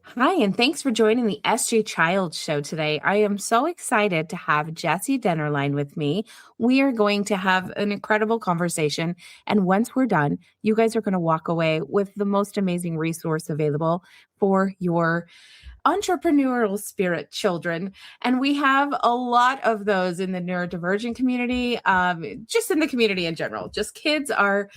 Hi, and thanks for joining the SG Child Show today. I am so excited to have Jessie Dennerline with me. We are going to have an incredible conversation. And once we're done, you guys are going to walk away with the most amazing resource available for your entrepreneurial spirit children. And we have a lot of those in the neurodivergent community, just in the community in general. Just kids are,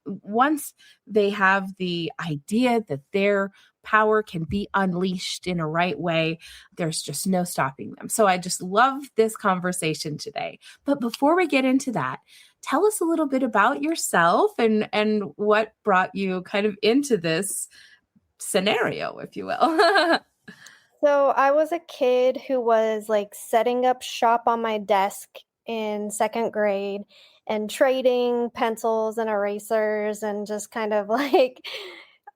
once they have the idea that their power can be unleashed in a right way, there's just no stopping them. So I just love this conversation today. But before we get into that, tell us a little bit about yourself and what brought you kind of into this scenario, if you will. So I was a kid who was like setting up shop on my desk in second grade and trading pencils and erasers and just kind of like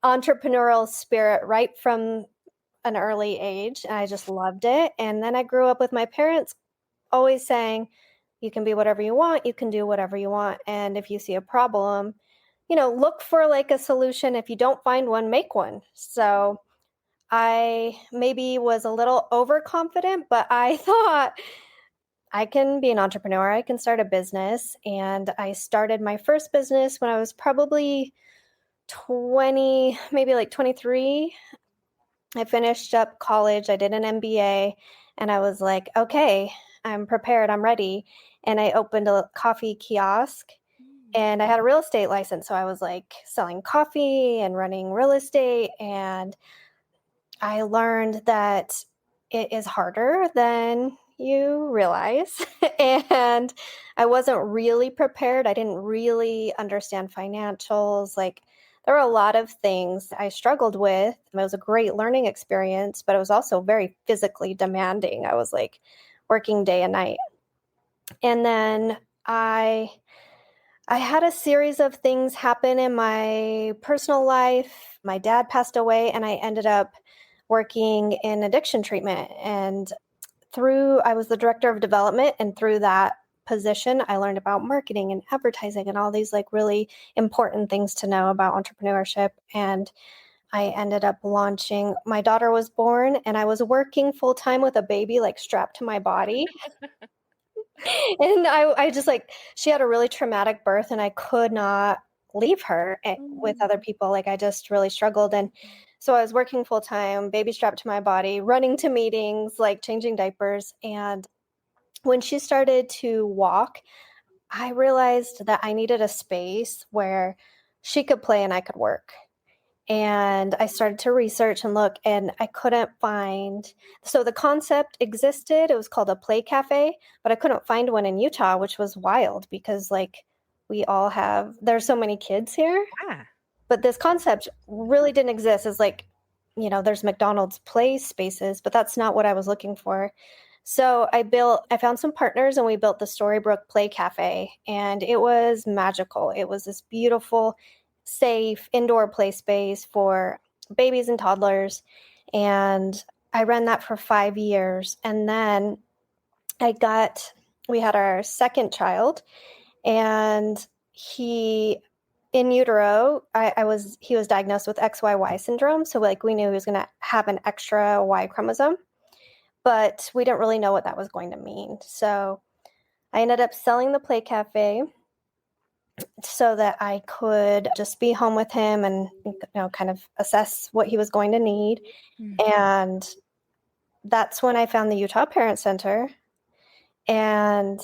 entrepreneurial spirit right from an early age. And I just loved it. And then I grew up with my parents always saying, you can be whatever you want, you can do whatever you want. And if you see a problem, look for like a solution. If you don't find one, make one. So I maybe was a little overconfident, but I thought I can be an entrepreneur. I can start a business. And I started my first business when I was probably 20, maybe like 23. I finished up college. I did an MBA and I was like, okay, I'm prepared. I'm ready. And I opened a coffee kiosk and I had a real estate license. So I was like selling coffee and running real estate. And I learned that it is harder than you realize. And I wasn't really prepared. I didn't really understand financials. Like, there were a lot of things I struggled with. It was a great learning experience, but it was also very physically demanding. I was like working day and night. And then I had a series of things happen in my personal life. My dad passed away, and I ended up working in addiction treatment. And I was the director of development, and through that position, I learned about marketing and advertising and all these like really important things to know about entrepreneurship. And I ended up launching. My daughter was born, and I was working full time with a baby like strapped to my body. And I just like, she had a really traumatic birth and I could not leave her with other people. Like, I just really struggled. And so I was working full time, baby strapped to my body, running to meetings, like changing diapers. And when she started to walk, I realized that I needed a space where she could play and I could work. And I started to research and look, and I couldn't find. So the concept existed. It was called a play cafe, but I couldn't find one in Utah, which was wild because like there's so many kids here, Yeah. but this concept really didn't exist. It's like, there's McDonald's play spaces, but that's not what I was looking for. So I found some partners and we built the Storybrooke Play Cafe, and it was magical. It was this beautiful, safe indoor play space for babies and toddlers. And I ran that for 5 years. And then we had our second child, and in utero, he was diagnosed with XYY syndrome. So like we knew he was going to have an extra Y chromosome, but we didn't really know what that was going to mean. So I ended up selling the Play Cafe so that I could just be home with him and kind of assess what he was going to need. And that's when I found the Utah Parent Center and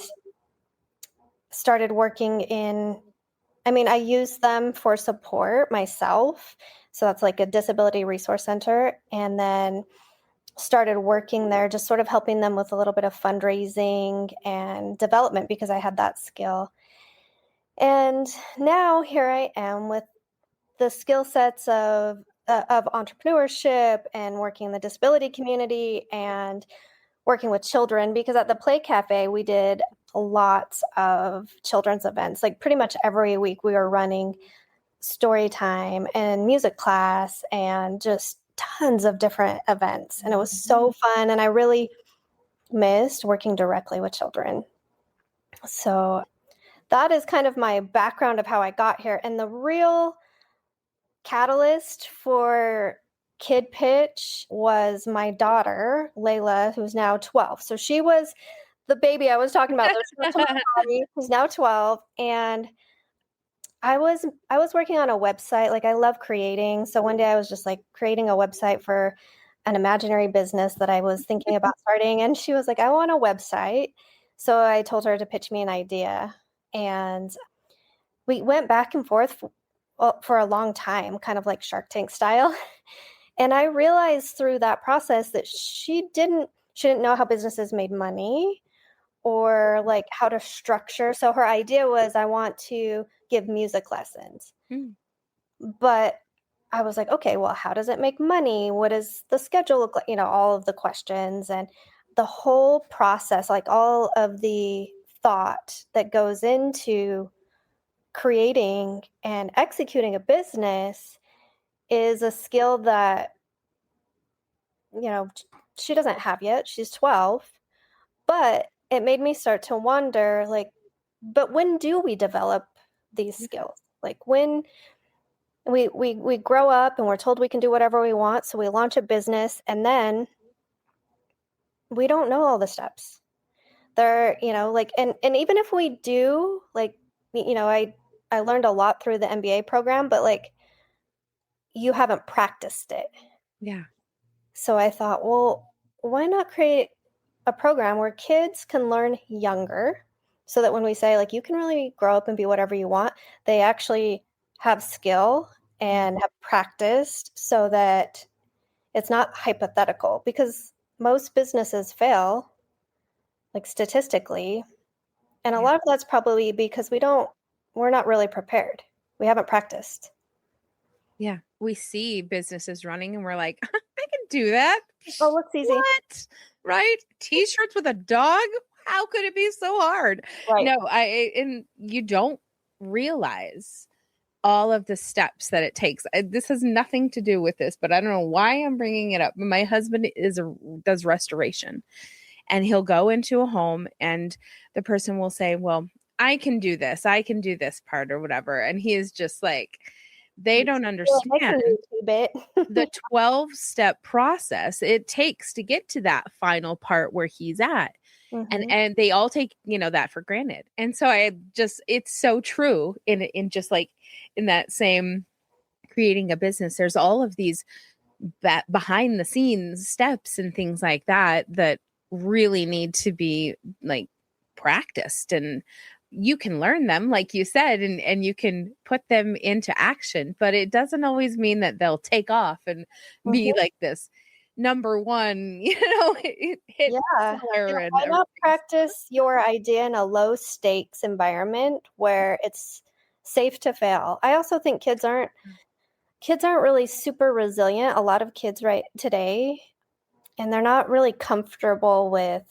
started working I use them for support myself. So that's like a disability resource center. And then started working there, just sort of helping them with a little bit of fundraising and development because I had that skill. And now here I am with the skill sets of entrepreneurship and working in the disability community and working with children, because at the Play Cafe, we did lots of children's events. Like pretty much every week we were running story time and music class and just tons of different events. And it was so fun. And I really missed working directly with children. So that is kind of my background of how I got here. And the real catalyst for KidPitch was my daughter, Layla, who's now 12. So she was the baby I was talking about. She was to my body, who's now 12. And I was working on a website. Like I love creating. So one day I was just like creating a website for an imaginary business that I was thinking about starting. And she was like, I want a website. So I told her to pitch me an idea. And we went back and forth for a long time, kind of like Shark Tank style. And I realized through that process that she didn't know how businesses made money or like how to structure. So her idea was, I want to give music lessons. But I was like, okay, well, how does it make money? What does the schedule look like? All of the questions and the whole process, like all of the thought that goes into creating and executing a business is a skill that, she doesn't have yet. She's 12, but it made me start to wonder, like, but when do we develop these skills? Like when we grow up and we're told we can do whatever we want, so we launch a business and then we don't know all the steps. There, like, and even if we do, like, I learned a lot through the MBA program, but like you haven't practiced it. Yeah. So I thought, well, why not create a program where kids can learn younger so that when we say, like, you can really grow up and be whatever you want, they actually have skill and have practiced so that it's not hypothetical, because most businesses fail, like statistically. And a lot of that's probably because we're not really prepared. We haven't practiced. Yeah. We see businesses running and we're like, I can do that. Oh, looks easy. What? Right? T-shirts with a dog? How could it be so hard? Right. No, and you don't realize all of the steps that it takes. This has nothing to do with this, but I don't know why I'm bringing it up. My husband does restoration, and he'll go into a home and the person will say, well, I can do this part or whatever. And he is just like, they don't understand the 12-step process it takes to get to that final part where he's at. And they all take, that for granted. And so it's so true in just like in that same creating a business, there's all of these behind the scenes steps and things like that really need to be like practiced, and you can learn them, like you said, and you can put them into action, but it doesn't always mean that they'll take off and be like this number one, hit why not practice your idea in a low stakes environment where it's safe to fail? I also think kids aren't really super resilient. A lot of kids right today, and they're not really comfortable with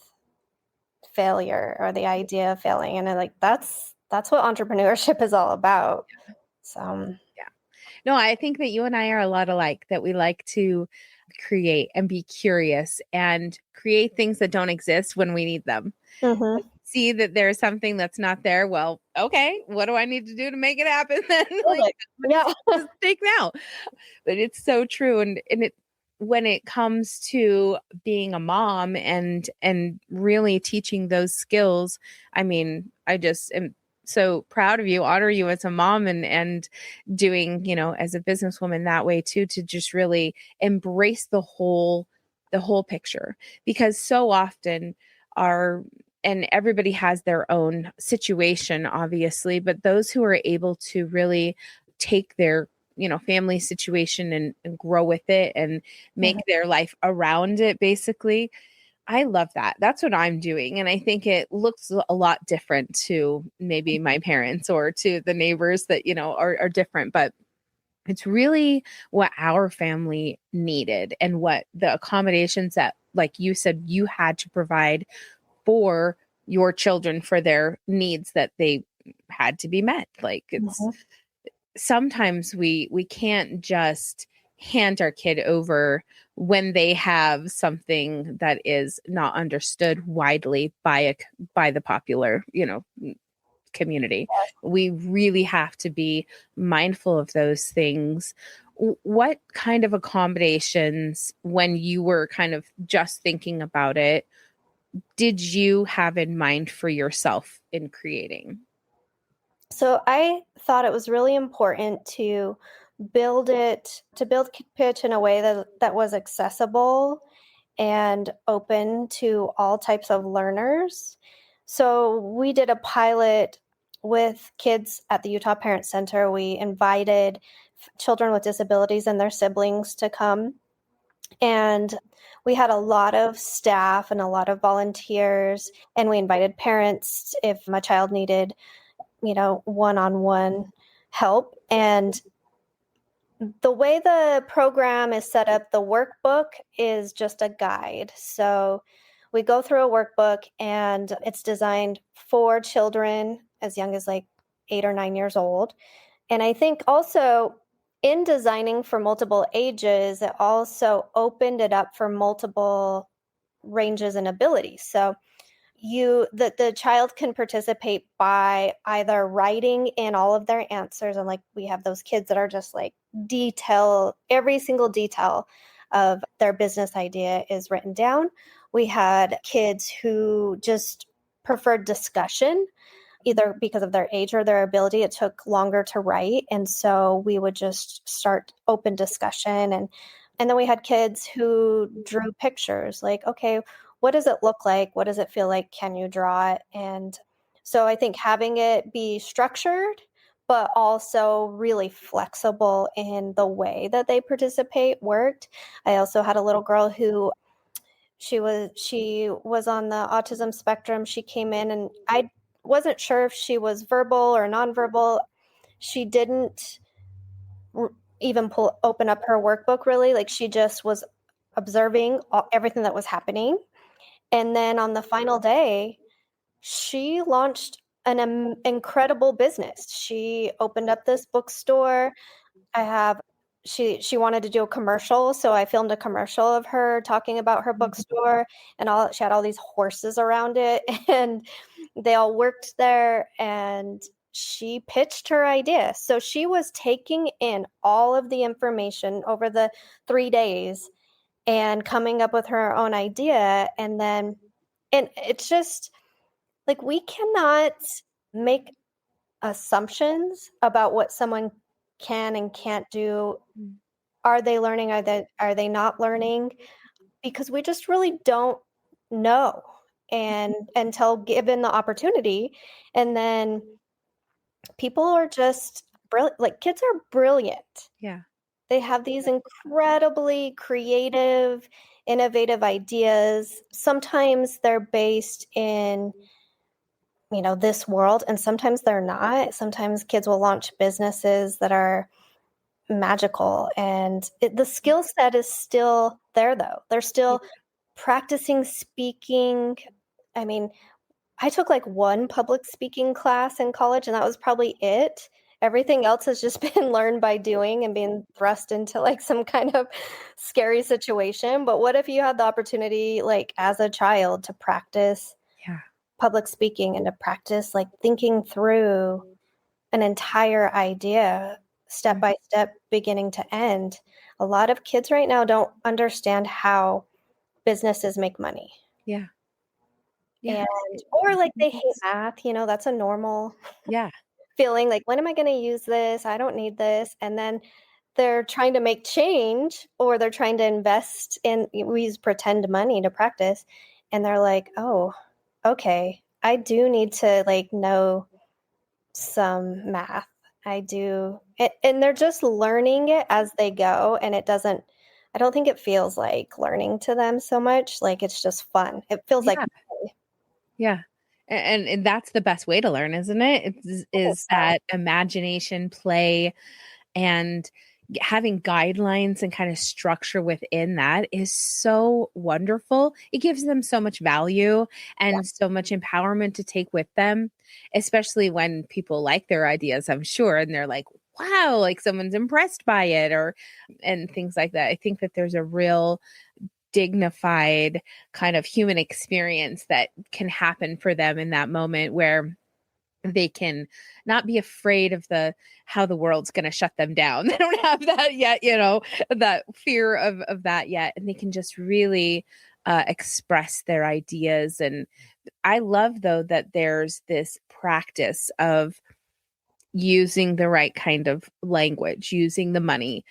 failure or the idea of failing. And that's what entrepreneurship is all about. So no, I think that you and I are a lot alike, that we like to create and be curious and create things that don't exist when we need them. See that there's something that's not there. Well, okay, what do I need to do to make it happen then? Take now. But it's so true. And it, when it comes to being a mom and really teaching those skills, I mean, I just am so proud of you, honor you as a mom, and doing, as a businesswoman that way too, to just really embrace the whole picture, because so often and everybody has their own situation, obviously, but those who are able to really take their family situation and grow with it and make their life around it, basically, I love that. That's what I'm doing. And I think it looks a lot different to maybe my parents or to the neighbors that, are different, but it's really what our family needed and what the accommodations that, like you said, you had to provide for your children, for their needs that they had to be met. Like it's sometimes we can't just hand our kid over when they have something that is not understood widely by the popular, community. We really have to be mindful of those things, What kind of accommodations, when you were kind of just thinking about it, did you have in mind for yourself in creating? So I thought it was really important to build KidPitch in a way that was accessible and open to all types of learners. So we did a pilot with kids at the Utah Parent Center. We invited children with disabilities and their siblings to come. And we had a lot of staff and a lot of volunteers, and we invited parents if my child needed, one-on-one help. And the way the program is set up, the workbook is just a guide. So we go through a workbook and it's designed for children as young as like 8 or 9 years old. And I think also in designing for multiple ages, it also opened it up for multiple ranges and abilities. So the child can participate by either writing in all of their answers, and like we have those kids that are just like every single detail of their business idea is written down. We had kids who just preferred discussion, either because of their age or their ability. It took longer to write, and so we would just start open discussion. And then we had kids who drew pictures, like, okay, what does it look like? What does it feel like? Can you draw it? And so I think having it be structured, but also really flexible in the way that they participate worked. I also had a little girl who she was on the autism spectrum. She came in and I wasn't sure if she was verbal or nonverbal. She didn't even open up her workbook really. Like she just was observing everything that was happening. And then on the final day, she launched an incredible business. She opened up this bookstore. I have she wanted to do a commercial, so I filmed a commercial of her talking about her bookstore, and she had all these horses around it, and they all worked there, and she pitched her idea. So she was taking in all of the information over the 3 days and coming up with her own idea. And it's just like we cannot make assumptions about what someone can and can't do. Are they learning? Are they not learning? Because we just really don't know, and until given the opportunity. And then people are just brilliant. Like kids are brilliant. Yeah. They have these incredibly creative, innovative ideas. Sometimes they're based in, this world, and sometimes they're not. Sometimes kids will launch businesses that are magical, and the skill set is still there, though. They're still practicing speaking. I mean, I took like one public speaking class in college, and that was probably it. Everything else has just been learned by doing and being thrust into like some kind of scary situation. But what if you had the opportunity, like as a child, to practice Yeah. public speaking and to practice like thinking through an entire idea step by step, beginning to end? A lot of kids right now don't understand how businesses make money. Yeah. Yeah. Or like they hate math, that's a normal Yeah. feeling, like, when am I going to use this? I don't need this. And then they're trying to make change, or they're trying to invest in, we use pretend money to practice. And they're like, oh, okay, I do need to like know some math. I do. And they're just learning it as they go. And I don't think it feels like learning to them so much. Like it's just fun. It feels like Yeah. Yeah. And that's the best way to learn, isn't it? Is that imagination, play, and having guidelines and kind of structure within that is so wonderful. It gives them so much value and so much empowerment to take with them, especially when people like their ideas, I'm sure, and they're like, wow, like someone's impressed by it, and things like that. I think that there's a real dignified kind of human experience that can happen for them in that moment where they can not be afraid of how the world's going to shut them down. They don't have that yet, that fear of that yet. And they can just really express their ideas. And I love, though, that there's this practice of using the right kind of language, using the money,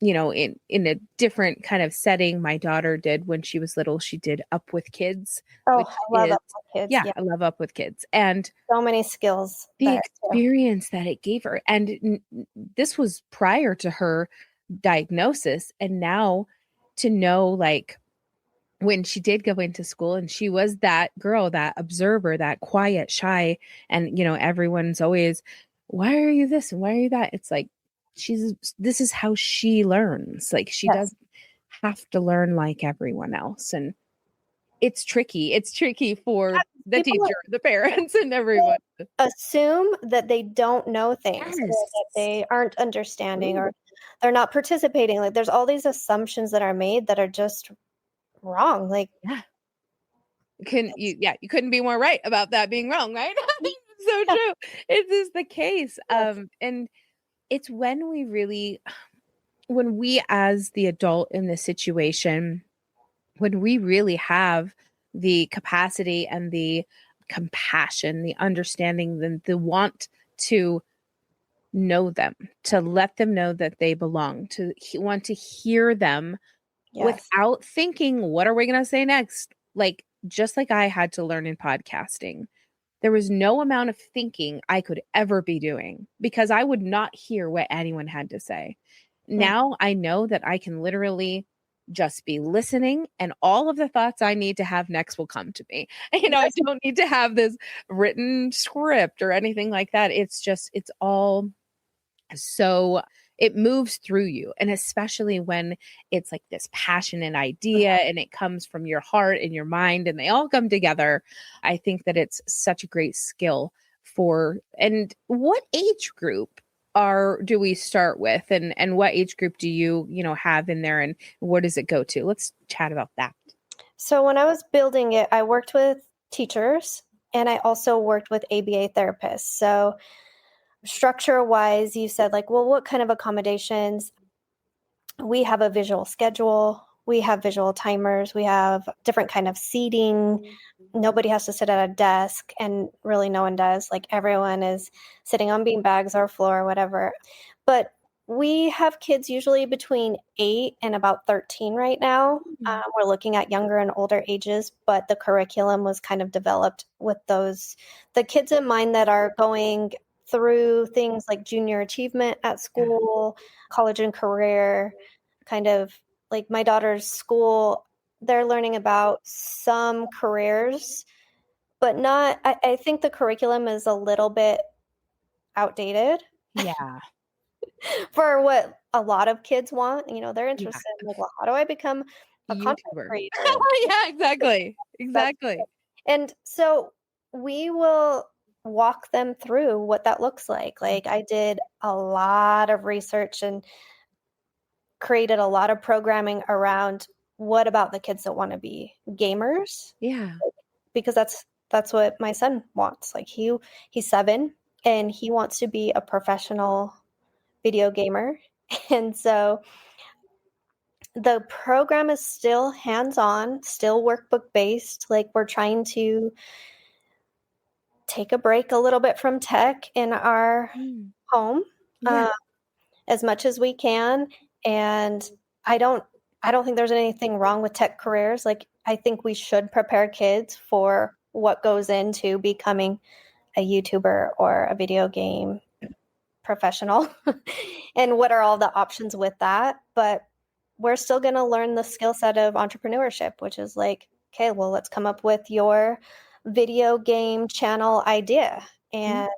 in a different kind of setting. My daughter did when she was little. She did Up with Kids, Oh, which I love is, Up with Kids. yeah, Yeah. I love Up with Kids. And So many skills the there too. experience that it gave her. And this was prior to her diagnosis. And now to know, like, when she did go into school and she was that girl, that observer, that quiet, shy, and, everyone's always, why are you this and why are you that? It's like, this is how she learns. Like, she Yes. doesn't have to learn like everyone else. And it's tricky. It's tricky for the People teacher, the parents, and everyone. assume that they don't know things, or Yes. that they aren't understanding, Ooh. or they're not participating. Like, there's all these assumptions that are made that are just wrong. Like, Yeah. You couldn't be more right about that being wrong, right? So true. It is the case. Yes. And it's when we as the adult in this situation, when we really have the capacity and the compassion, the understanding, the want to know them, to let them know that they belong, to want to hear them Yes. without thinking, what are we going to say next? Like, just like I had to learn in podcasting, there was no amount of thinking I could ever be doing because I would not hear what anyone had to say. Now I know that I can literally just be listening, and all of the thoughts I need to have next will come to me. I don't need to have this written script or anything like that. It's all so it moves through you. And especially when it's like this passionate idea and it comes from your heart and your mind and they all come together, I think that it's such a great skill and what age group do we start with, and what age group do you have in there, and where does it go to? Let's chat about that. So when I was building it, I worked with teachers and I also worked with ABA therapists. So structure wise, you said, like, well, what kind of accommodations? We have a visual schedule. We have visual timers. We have different kind of seating. Nobody has to sit at a desk, and really no one does. Like, everyone is sitting on beanbags or floor or whatever. But we have kids usually between 8 and about 13 right now. We're looking at younger and older ages, but the curriculum was kind of developed with the kids in mind that are going through things like junior achievement at school, college and career, kind of like my daughter's school. They're learning about some careers, but not, I think the curriculum is a little bit outdated Yeah. for what a lot of kids want. They're Yeah. interested in, like, well, how do I become a content YouTuber. creator? Yeah, exactly. And so we will walk them through what that looks like. Like, I did a lot of research and created a lot of programming around what about the kids that want to be gamers? Yeah. Because that's what my son wants. Like, he's 7 and he wants to be a professional video gamer. And so the program is still hands-on, still workbook based. Like, we're trying to take a break a little bit from tech in our home, Yeah. as much as we can. And I don't think there's anything wrong with tech careers. Like, I think we should prepare kids for what goes into becoming a YouTuber or a video game professional and what are all the options with that. But we're still going to learn the skill set of entrepreneurship, which is like, okay, well, let's come up with your video game channel idea and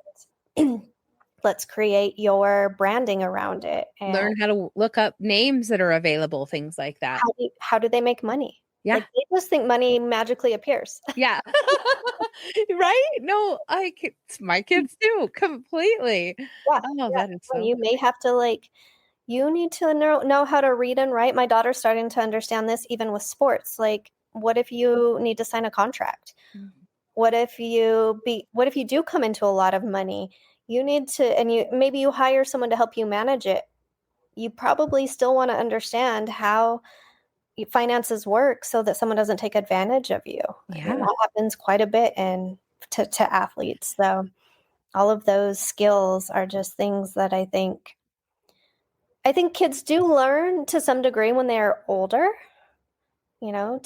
let's create your branding around it. And Learn how to look up names that are available, things like that. how do they make money? Yeah. Like, they just think money magically appears. Yeah. Right? No, my kids do completely. Yeah. Oh, that is so You may have to, you need to know how to read and write. My daughter's starting to understand this even with sports. Like, what if you need to sign a contract? what if you do come into a lot of money? You need to, and maybe you hire someone to help you manage it. You probably still want to understand how finances work so that someone doesn't take advantage of you. I mean, Yeah. that happens quite a bit to athletes. So all of those skills are just things that I think kids do learn to some degree when they are older. We Yeah.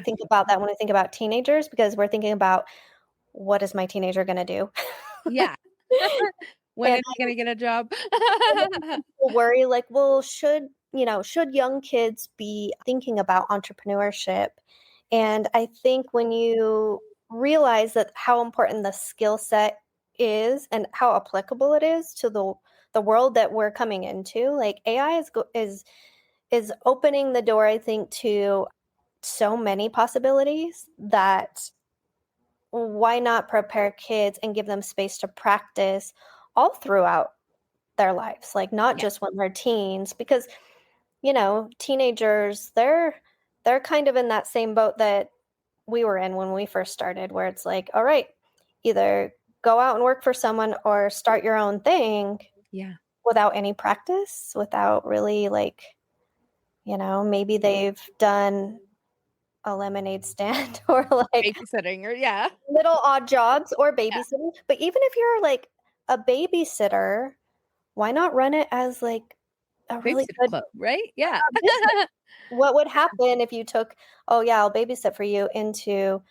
think about that when we think about teenagers because we're thinking about what is my teenager going to do? Yeah. When And is he going to get a job? people worry like, well, should young kids be thinking about entrepreneurship? And I think when you realize that how important the skill set is and how applicable it is to the world that we're coming into, like AI is opening the door, I think, to so many possibilities that why not prepare kids and give them space to practice all throughout their lives, like not Yeah. just when they're teens, because teenagers, they're kind of in that same boat that we were in when we first started, where it's like, all right, either go out and work for someone or start your own thing Yeah. without any practice, without really like, maybe they've done a lemonade stand or like Babysitting or yeah. little odd jobs or Yeah. babysitting. But even if you're like a babysitter, why not run it as like a really Babysitter good club, right? Yeah. business? What would happen if you took, oh yeah, I'll babysit for you into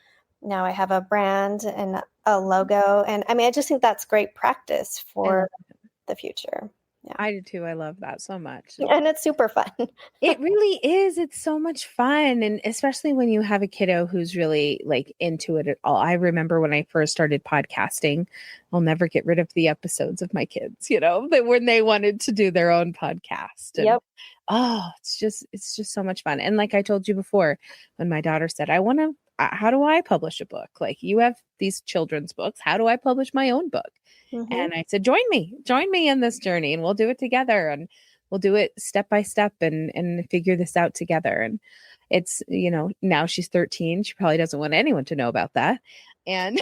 now I have a brand and a logo. And I mean, I just think that's great practice I love for it. the future. Yeah. I do too. I love that so much. And it's super fun. It really is. It's so much fun. And especially when you have a kiddo who's really like into it at all. I remember when I first started podcasting, I'll never get rid of the episodes of my kids, that when they wanted to do their own podcast. And Yep. oh, it's just so much fun. And like I told you before, when my daughter said, I want to, how do I publish a book? Like you have these children's books. How do I publish my own book? Hmm. And I said, join me in this journey and we'll do it together. And we'll do it step by step and figure this out together. And it's, now she's 13. She probably doesn't want anyone to know about that. And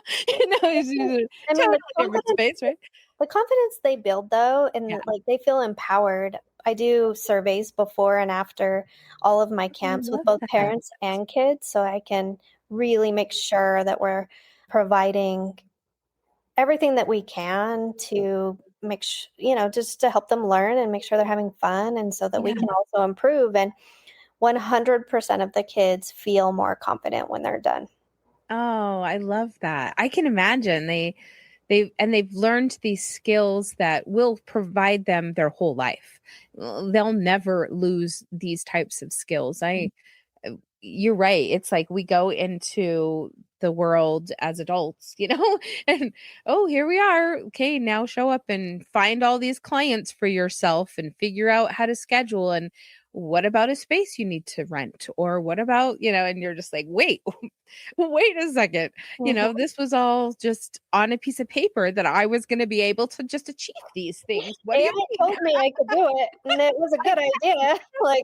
she's in a I mean, totally different space, right? the confidence they build though, and Yeah. like they feel empowered. I do surveys before and after all of my I camps with love both that. parents and kids, so I can really make sure that we're providing everything that we can to make just to help them learn and make sure they're having fun and so that we Yeah. can also improve. And 100% of the kids feel more confident when they're done. Oh, I love that. I can imagine they've learned these skills that will provide them their whole life. They'll never lose these types of skills. You're right. It's like we go into the world as adults, and oh, here we are. Okay, now show up and find all these clients for yourself and figure out how to schedule. And what about a space you need to rent? Or what about, and you're just like, wait, wait a second. Mhm. This was all just on a piece of paper that I was going to be able to just achieve these things. What do AI you mean? told me I could do it, and it was a good idea. Like,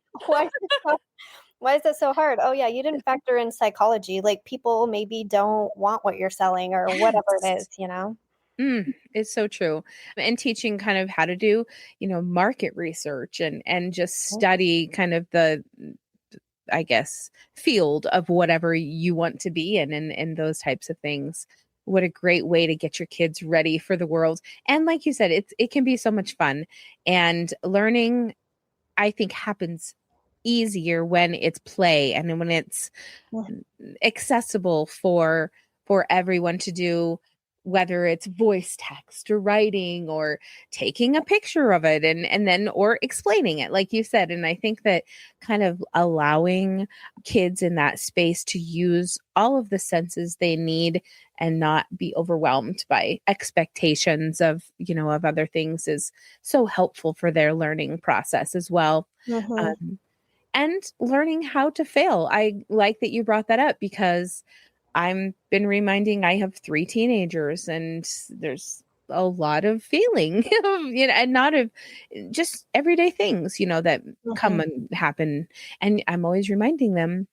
why is it so hard? Oh, yeah, you didn't factor in psychology. Like, people maybe don't want what you're selling or whatever it Yes. is. It's so true. And teaching kind of how to do, market research and just study kind of the, I guess, field of whatever you want to be in and those types of things. What a great way to get your kids ready for the world. And like you said, it can be so much fun. And learning, I think, happens easier when it's play and when it's Mhm. accessible for everyone to do, whether it's voice text or writing or taking a picture of it and then or explaining it like you said. And I think that kind of allowing kids in that space to use all of the senses they need and not be overwhelmed by expectations of other things is so helpful for their learning process as well. Mhm. um, and learning how to fail. I like that you brought that up because I've been reminding I have 3 teenagers and there's a lot of failing, and not of just everyday things, that come Mhm. and happen. And I'm always reminding them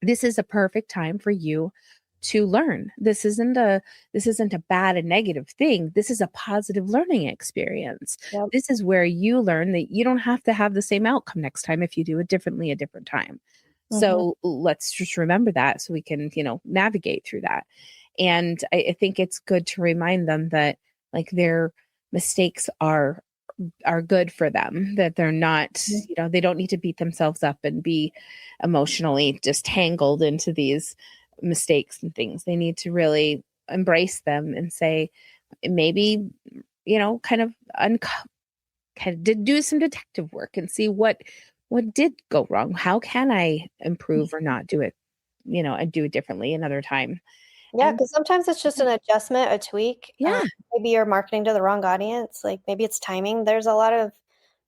this is a perfect time for you to learn. This isn't a bad and negative thing. This is a positive learning experience. Yep. This is where you learn that you don't have to have the same outcome next time if you do it differently a different time. Mhm. So let's just remember that so we can, navigate through that. And I think it's good to remind them that like their mistakes are good for them, that they're not, they don't need to beat themselves up and be emotionally just tangled into these mistakes and things. They need to really embrace them and say, maybe, kind of did do some detective work and see what did go wrong. How can I improve or not do it, and do it differently another time? Yeah, And because sometimes it's just an adjustment, a tweak. yeah, Maybe you're marketing to the wrong audience. Like maybe it's timing. There's a lot of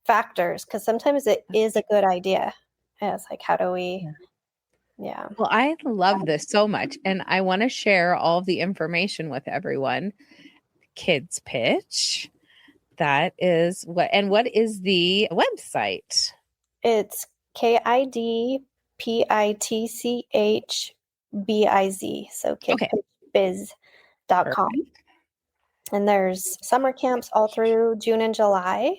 factors because sometimes it is a good idea. And it's like, how do we, yeah. yeah. Well, I love this so much, and I want to share all of the information with everyone. Kids Pitch. That is what is the website? It's KidPitchBiz. So Okay, KidPitchBiz.com. perfect. And there's summer camps all through June and July.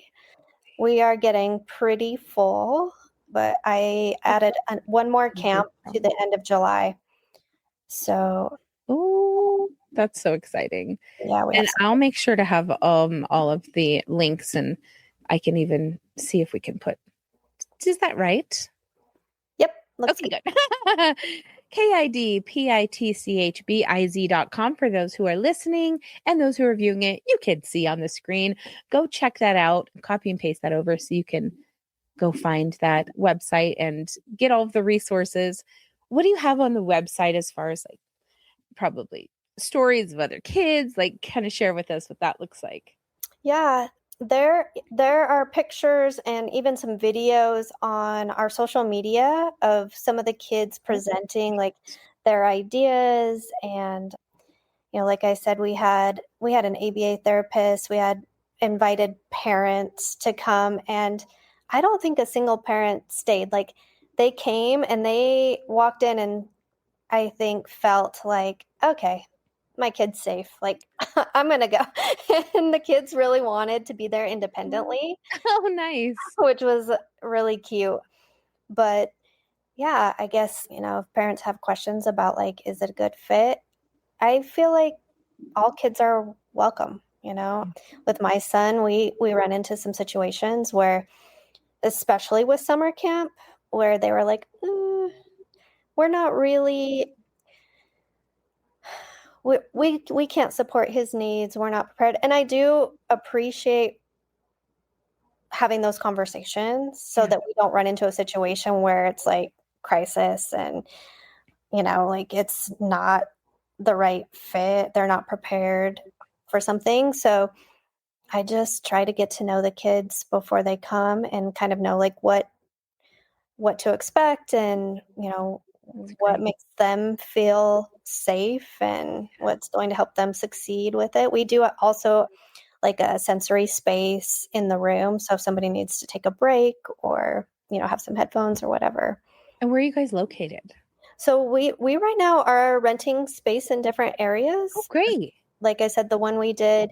We are getting pretty full, but I added one more camp to the end of July. So, Oh, that's so exciting. yeah, we have And some. I'll make sure to have all of the links, and I can even see if we can put, is that right? Yep, looks Okay, good. good. KidPitchBiz.com for those who are listening, and those who are viewing it, you can see on the screen. Go check that out, copy and paste that over so you can go find that website and get all of the resources. What do you have on the website as far as like probably stories of other kids? Like kind of share with us what that looks like. Yeah, there are pictures and even some videos on our social media of some of the kids presenting like their ideas. And like I said, we had an ABA therapist, we had invited parents to come, and I don't think a single parent stayed. Like they came and they walked in and I think felt like, okay, my kid's safe. Like I'm gonna go. And the kids really wanted to be there independently, Oh, nice. which was really cute. But yeah, I guess, if parents have questions about like, is it a good fit? I feel like all kids are welcome, With my son, we run into some situations where, especially with summer camp, where they were like, we're not really we can't support his needs. We're not prepared. And I do appreciate having those conversations so Yeah, that we don't run into a situation where it's like crisis and, like it's not the right fit. They're not prepared for something. So I just try to get to know the kids before they come and kind of know like what to expect and, that's what great. makes them feel safe and what's going to help them succeed with it. We do also like a sensory space in the room. So if somebody needs to take a break or, have some headphones or whatever. And where are you guys located? So we right now are renting space in different Oh, areas. great. Like I said, the one we did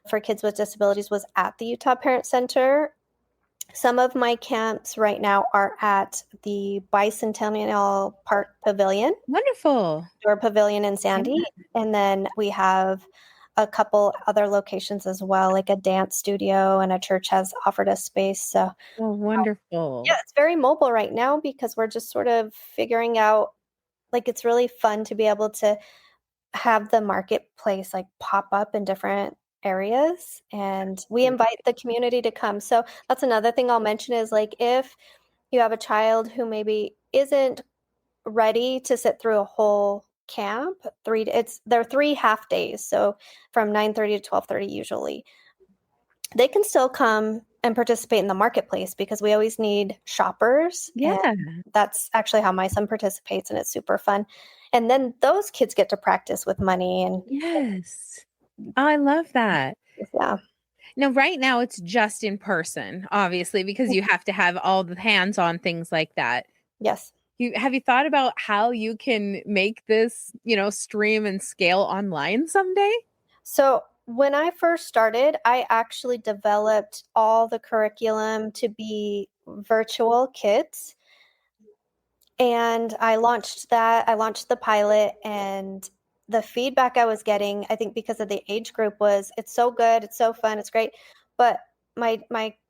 for kids with disabilities was at the Utah Parent Center. Some of my camps right now are at the Bicentennial Park Pavilion Wonderful. or Pavilion in Yeah. Sandy. And then we have a couple other locations as well, like a dance studio and a church has offered us space. So Oh, yeah, wonderful. it's very mobile right now because we're just sort of figuring out, like it's really fun to be able to have the marketplace like pop up in different areas, and we invite the community to come. So that's another thing I'll mention is like if you have a child who maybe isn't ready to sit through a whole camp, they're 3 half days, so from 9:30 to 12:30 usually. They can still come and participate in the marketplace because we always need shoppers, and Yeah. that's actually how my son participates, and it's super fun. And then those kids get to practice with money and Yes. I love that. yeah. Now, right now, it's just in person, obviously, because you have to have all the hands on things like that. Yes. have you thought about how you can make this, stream and scale online someday? So when I first started, I actually developed all the curriculum to be virtual kits. And I launched that. I launched the pilot, and the feedback I was getting, I think because of the age group, was it's so good, it's so fun, it's great. But my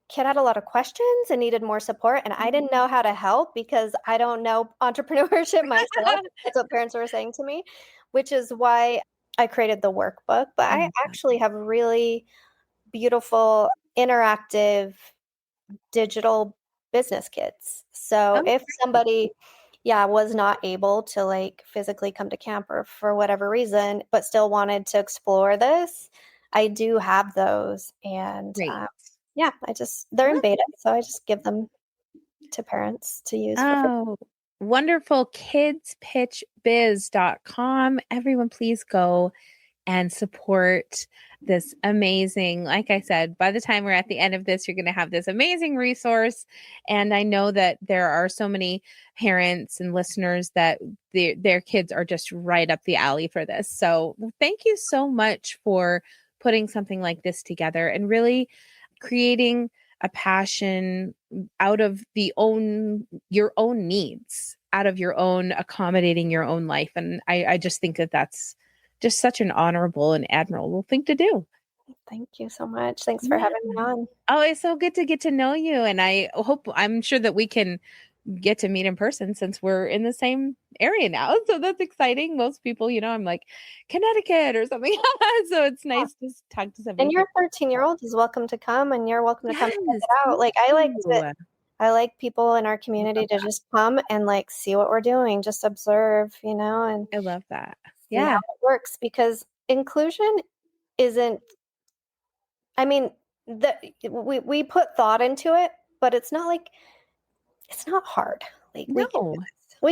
kid had a lot of questions and needed more support, and I didn't know how to help because I don't know entrepreneurship myself. That's what parents were saying to me, which is why I created the workbook. But I actually have really beautiful, interactive digital business kits. So if somebody was not able to like physically come to camp or for whatever reason, but still wanted to explore this, I do have those. And Great. they're in beta. So I just give them to parents to use for free. Oh, wonderful. KidPitchBiz.com. Everyone, please go and support this amazing, like I said, by the time we're at the end of this, you're going to have this amazing resource. And I know that there are so many parents and listeners that their kids are just right up the alley for this. So thank you so much for putting something like this together and really creating a passion out of your own needs, out of your own accommodating your own life. And I just think that that's just such an honorable and admirable thing to do. Thank you so much. Thanks for having me on. Oh, it's so good to get to know you. And I'm sure that we can get to meet in person since we're in the same area now. So that's exciting. Most people, I'm like Connecticut or something. So it's nice to talk to somebody. And your 13-year-old is welcome to come, and you're welcome to come check it out. Like I like people in our community to just come and like see what we're doing, just observe, and I love that. Yeah, how it works, because inclusion isn't, I mean, we put thought into it, but it's not hard. Like we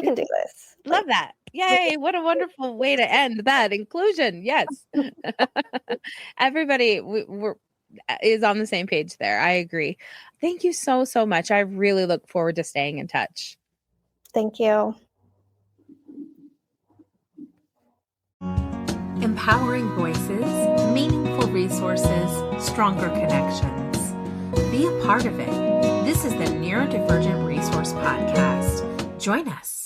can do this. Love that. Yay. What a wonderful way to end that. Inclusion. Yes. Everybody is on the same page there. I agree. Thank you so, so much. I really look forward to staying in touch. Thank you. Empowering voices, meaningful resources, stronger connections. Be a part of it. This is the Neurodivergent Resource Podcast. Join us.